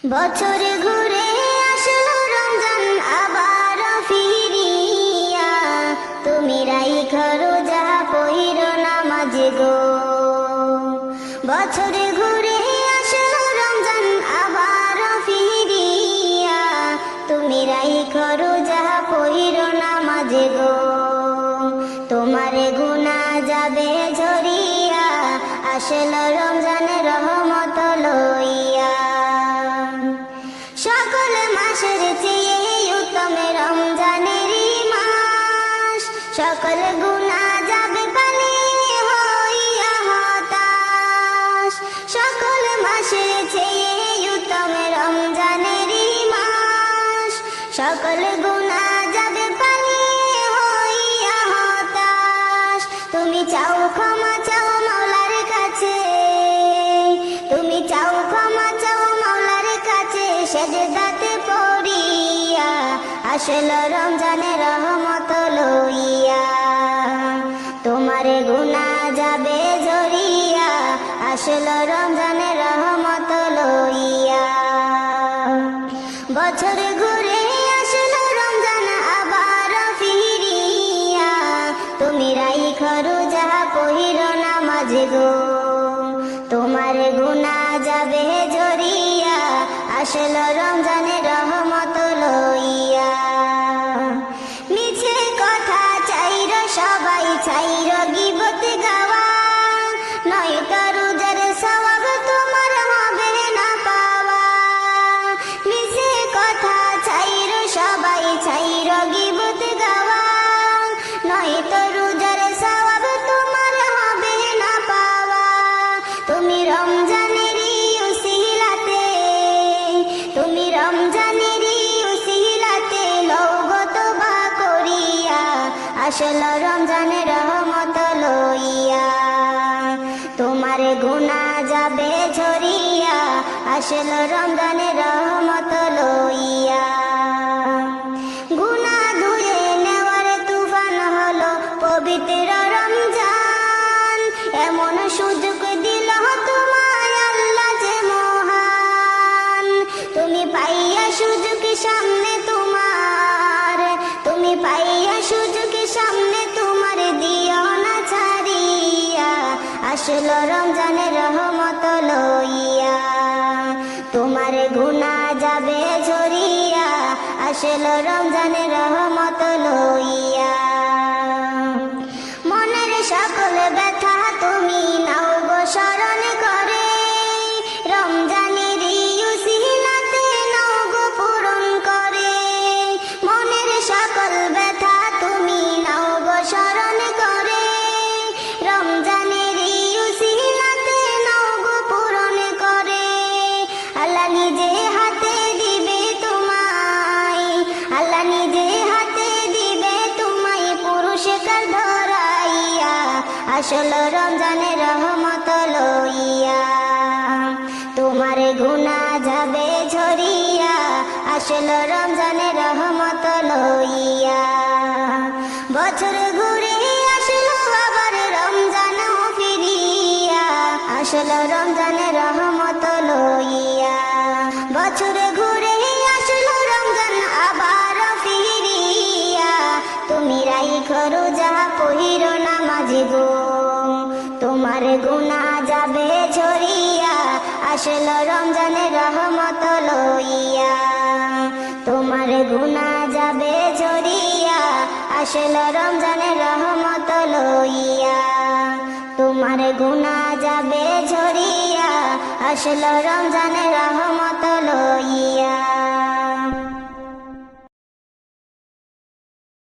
বছর ঘুরে আসলো রমজান আবার ফিরিয়া, তুমি রাইখো রোজা পইরো নামাজ গো। বছর ঘুরে আসলো রমজান আবার ফিরিয়া, তুমি রাইখো রোজা পইরো নামাজ গো। তোমার গুনাহ যাবে ঝরিয়া, আসলো রমজান রহমত লইয়া। সকল মাসের চেয়ে উত্তম রমজানের মাস, সকল গুনাহ যাবে পানি হইয়া হতাশ। সকল মাসের চেয়ে উত্তম রমজানের মাস, সকল গুনাহ যাবে পানি হইয়া হতাশ। তুমি চাও ক্ষমা চাও মাওলার কাছে, তুমি চাও ক্ষমা চাও মাওলার কাছে, সেজদাতে পড়িয়া আসলো রমজানের রহমত লইয়া। তোমার গুনাহ যাবে ঝরিয়া, আসলো রমজানের রহমত লইয়া। বছর ঘুরে আসলো রমজান আবার ফিরিয়া, তুমি রাইখো রোজা পইরো নামাজ গো। তোমার গুনাহ যাবে ঝরিয়া, আসলো রমজানের রহমত লইয়া। মিছে কথা চাইরো সবাই, চাইরো গীবত গাওয়া, নয়তো রোজার সওয়াব তোমার হবে না পাওয়া। মিছে কথা চাইরো সবাই, চাইরো গীবত গাওয়া, নয়তো রোজার সওয়াব তোমার হবে না পাওয়া। তুমি রমজানেরই উসিলাতে, তুমি রমজানেরই উসিলাতে লওগো তওবা করিয়া, আসলো রমজানের রহমত লইয়া। তোমার গুনাহ যাবে ঝরিয়া, আসলো রমজানের রহমত লইয়া। গুনাহ ধুয়ে নেওয়ার তুফান হলো পবিত্র রমজান, এমন সুযোগ দিল তোমায় আল্লাহ যে মহান। তুমি পাইয়া সুযোগ সামনে তোমার, তুমি পাইয়া সুযোগ সামনে তোমার, দিও না ছাড়িয়া, আসলো রমজানের রহমত লইয়া। তোমার গুনাহ যাবে ঝরিয়া, আসলো রমজানের রহমত লইয়া। মনের সকল ব্যথা তুমি নাও গো স্মরণ করে, রমজানের উসিলাতে নাও গো পূরণ করে। মনের সকল ব্যথা তুমি নাও গো স্মরণ করে, রমজানের উসিলাতে নাও গো পূরণ করে। আল্লাহ নিজে হাতে দিবে তোমায়, আল্লাহ নিজে হাতে দিবে তোমায় পুরস্কার ধরাইয়া, আসলো রমজানের রহমত লইয়া। তোমার গুনাহ যাবে ঝরিয়া, আসলো রমজানের রহমত লইয়া। বছর ঘুরে আসলো আবার রমজান ফিরিয়া, আসলো রমজানের রহমত লইয়া। বছর ঘুরে আসলো রমজান আবার ফিরিয়া, তুমি রাইখো রোজা পইরো নামাজ গো। তোমার গুনাহ যাবে ঝরিয়া, আসলো রমজানের রহমত লইয়া। তোমার গুনাহ যাবে ঝরিয়া, আসলো রমজানের রহমত লইয়া। তোমার গুনাহ যাবে ঝরিয়া, আসলো রমজানের রহমত